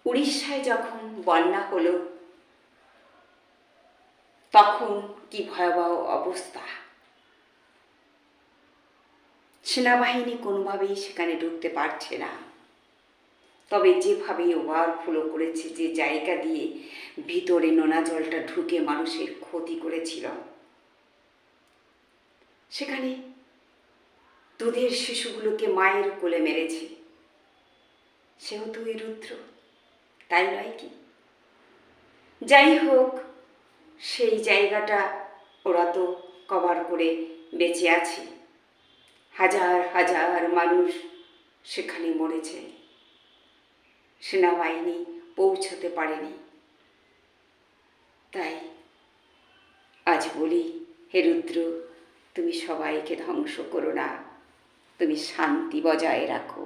উড়িষ্যায় যখন বন্যা হলো তখন কি ভয়াবহ অবস্থা। সেনাবাহিনী কোনোভাবেই সেখানে ঢুকতে পারছে না। তবে যেভাবে ওভারফ্লো করেছে, যে জায়গা দিয়ে ভিতরে নোনা জলটা ঢুকে মানুষের ক্ষতি করেছিল, সেখানে দুধের শিশুগুলোকে মায়ের কোলে মেরেছে, সেও তো ওই রুদ্র, তাই নয় কি? যাই হোক, সেই জায়গাটা ওরা তো কভার করে বেঁচে আছে। হাজার হাজার মানুষ সেখানে মরেছে, সেনাবাহিনী পৌঁছতে পারেনি। তাই আজ বলি, হে রুদ্র, তুমি সবাইকে ধ্বংস করো না, তুমি শান্তি বজায় রাখো।